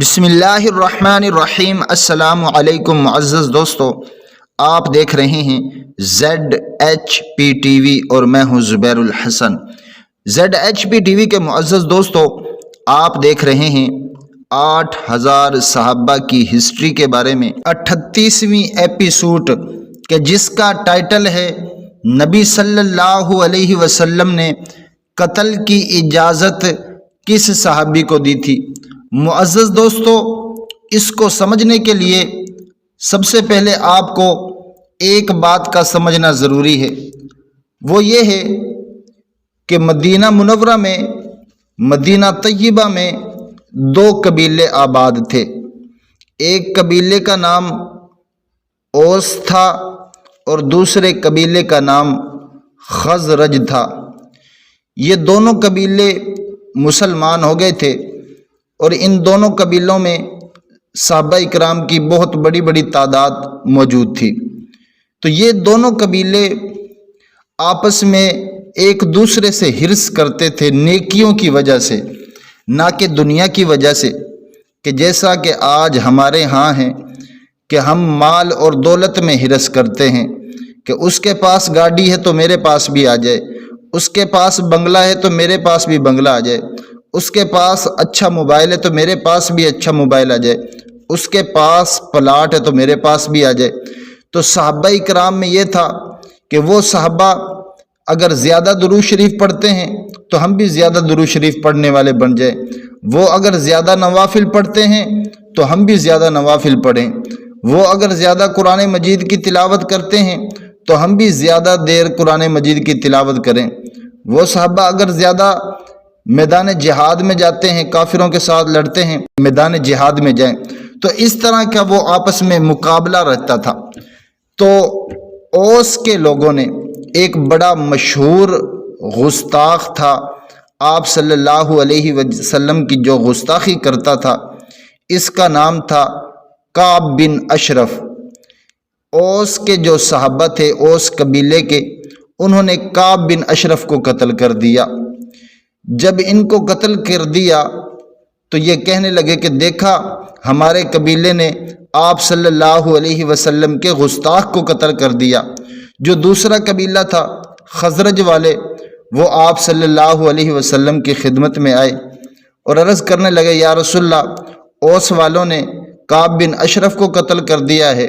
بسم اللہ الرحمن الرحیم۔ السلام علیکم معزز دوستو، آپ دیکھ رہے ہیں ZHP TV اور میں ہوں زبیر الحسن۔ ZHP TV کے معزز دوستو، آپ دیکھ رہے ہیں 8000 صحابہ کی ہسٹری کے بارے میں 38ویں ایپیسوڈ کہ جس کا ٹائٹل ہے نبی صلی اللہ علیہ وسلم نے قتل کی اجازت کس صحابی کو دی تھی۔ معزز دوستو، اس کو سمجھنے کے لیے سب سے پہلے آپ کو ایک بات کا سمجھنا ضروری ہے، وہ یہ ہے کہ مدینہ منورہ میں، مدینہ طیبہ میں 2 قبیلے آباد تھے۔ ایک قبیلے کا نام اوس تھا اور دوسرے قبیلے کا نام خزرج تھا۔ یہ دونوں قبیلے مسلمان ہو گئے تھے اور ان دونوں قبیلوں میں صحابہ اکرام کی بہت بڑی بڑی تعداد موجود تھی۔ تو یہ دونوں قبیلے آپس میں ایک دوسرے سے حرص کرتے تھے نیکیوں کی وجہ سے، نہ کہ دنیا کی وجہ سے، کہ جیسا کہ آج ہمارے ہاں ہیں کہ ہم مال اور دولت میں حرص کرتے ہیں کہ اس کے پاس گاڑی ہے تو میرے پاس بھی آ جائے، اس کے پاس بنگلہ ہے تو میرے پاس بھی بنگلہ آ جائے، اس کے پاس اچھا موبائل ہے تو میرے پاس بھی اچھا موبائل آ جائے، اس کے پاس پلاٹ ہے تو میرے پاس بھی آ جائے۔ تو صحابہ اکرام میں یہ تھا کہ وہ صحابہ اگر زیادہ درود شریف پڑھتے ہیں تو ہم بھی زیادہ درود شریف پڑھنے والے بن جائیں، وہ اگر زیادہ نوافل پڑھتے ہیں تو ہم بھی زیادہ نوافل پڑھیں، وہ اگر زیادہ قرآن مجید کی تلاوت کرتے ہیں تو ہم بھی زیادہ دیر قرآن مجید کی تلاوت کریں، وہ صحابہ اگر زیادہ میدان جہاد میں جاتے ہیں، کافروں کے ساتھ لڑتے ہیں، میدان جہاد میں جائیں، تو اس طرح کا وہ آپس میں مقابلہ رہتا تھا۔ تو اوس کے لوگوں نے ایک بڑا مشہور گستاخ تھا، آپ صلی اللہ علیہ وسلم کی جو گستاخی کرتا تھا، اس کا نام تھا کعب بن اشرف۔ اوس کے جو صحابہ تھے، اوس قبیلے کے، انہوں نے کعب بن اشرف کو قتل کر دیا۔ جب ان کو قتل کر دیا تو یہ کہنے لگے کہ دیکھا ہمارے قبیلے نے آپ صلی اللہ علیہ وسلم کے گستاخ کو قتل کر دیا۔ جو دوسرا قبیلہ تھا خزرج والے، وہ آپ صلی اللہ علیہ وسلم کی خدمت میں آئے اور عرض کرنے لگے یا رسول اللہ، اوس والوں نے کعب بن اشرف کو قتل کر دیا ہے،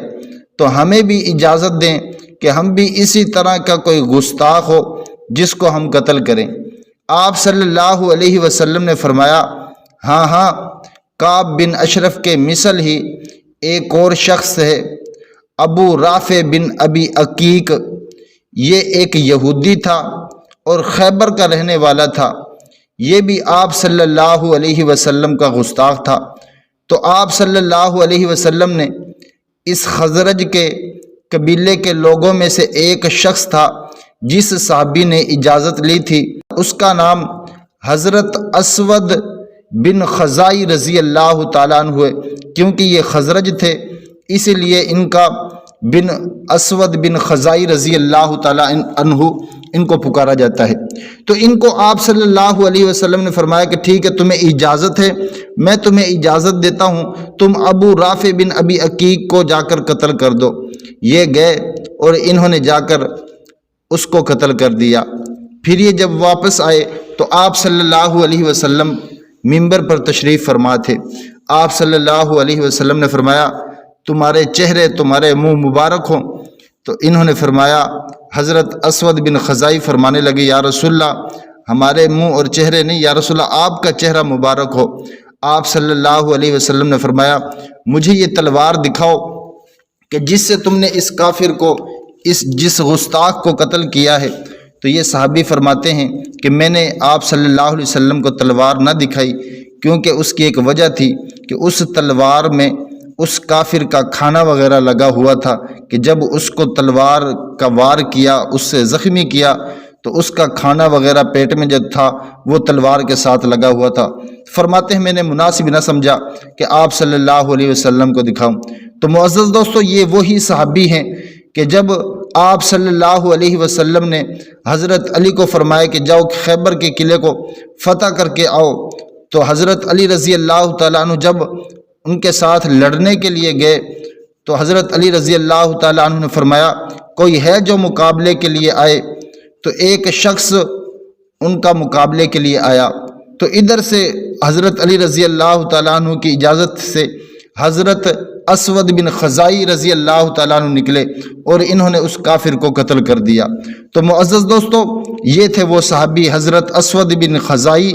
تو ہمیں بھی اجازت دیں کہ ہم بھی اسی طرح کا کوئی گستاخ ہو جس کو ہم قتل کریں۔ آپ صلی اللہ علیہ وسلم نے فرمایا ہاں ہاں، کعب بن اشرف کے مثل ہی ایک اور شخص ہے، ابو رافع بن ابی عقیق۔ یہ ایک یہودی تھا اور خیبر کا رہنے والا تھا، یہ بھی آپ صلی اللہ علیہ وسلم کا گستاخ تھا۔ تو آپ صلی اللہ علیہ وسلم نے اس خزرج کے قبیلے کے لوگوں میں سے ایک شخص تھا جس صحابی نے اجازت لی تھی، اس کا نام حضرت اسود بن خزائی رضی اللہ تعالیٰ عنہ ہے۔ کیونکہ یہ خزرج تھے اس لیے ان کا بن اسود بن خزائی رضی اللہ تعالیٰ عنہ ان کو پکارا جاتا ہے۔ تو ان کو آپ صلی اللہ علیہ وسلم نے فرمایا کہ ٹھیک ہے، تمہیں اجازت ہے، میں تمہیں اجازت دیتا ہوں، تم ابو رافع بن ابی عقیق کو جا کر قتل کر دو۔ یہ گئے اور انہوں نے جا کر اس کو قتل کر دیا۔ پھر یہ جب واپس آئے تو آپ صلی اللہ علیہ وسلم منبر پر تشریف فرما تھے۔ آپ صلی اللہ علیہ وسلم نے فرمایا تمہارے چہرے، تمہارے منہ مبارک ہوں۔ تو انہوں نے فرمایا، حضرت اسود بن خزائی فرمانے لگے یا رسول اللہ، ہمارے منہ اور چہرے نہیں، یا رسول اللہ آپ کا چہرہ مبارک ہو۔ آپ صلی اللہ علیہ وسلم نے فرمایا مجھے یہ تلوار دکھاؤ کہ جس سے تم نے اس کافر کو، جس گستاخ کو قتل کیا ہے۔ تو یہ صحابی فرماتے ہیں کہ میں نے آپ صلی اللہ علیہ وسلم کو تلوار نہ دکھائی، کیونکہ اس کی ایک وجہ تھی کہ اس تلوار میں اس کافر کا کھانا وغیرہ لگا ہوا تھا، کہ جب اس کو تلوار کا وار کیا، اس سے زخمی کیا، تو اس کا کھانا وغیرہ پیٹ میں جو تھا وہ تلوار کے ساتھ لگا ہوا تھا۔ فرماتے ہیں میں نے مناسب نہ سمجھا کہ آپ صلی اللہ علیہ وسلم کو دکھاؤں۔ تو معزز دوستو، یہ وہی صحابی ہیں کہ جب آپ صلی اللہ علیہ وسلم نے حضرت علی کو فرمایا کہ جاؤ خیبر کے قلعے کو فتح کر کے آؤ، تو حضرت علی رضی اللہ تعالیٰ عنہ جب ان کے ساتھ لڑنے کے لیے گئے تو حضرت علی رضی اللہ تعالیٰ عنہ نے فرمایا کوئی ہے جو مقابلے کے لیے آئے؟ تو ایک شخص ان کا مقابلے کے لیے آیا، تو ادھر سے حضرت علی رضی اللہ تعالیٰ عنہ کی اجازت سے حضرت اسود بن خزائی رضی اللہ تعالیٰ عنہ نکلے اور انہوں نے اس کافر کو قتل کر دیا۔ تو معزز دوستو، یہ تھے وہ صحابی حضرت اسود بن خزائی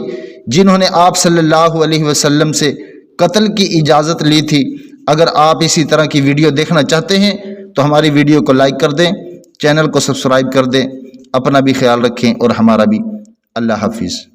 جنہوں نے آپ صلی اللہ علیہ وسلم سے قتل کی اجازت لی تھی۔ اگر آپ اسی طرح کی ویڈیو دیکھنا چاہتے ہیں تو ہماری ویڈیو کو لائک کر دیں، چینل کو سبسکرائب کر دیں، اپنا بھی خیال رکھیں اور ہمارا بھی۔ اللہ حافظ۔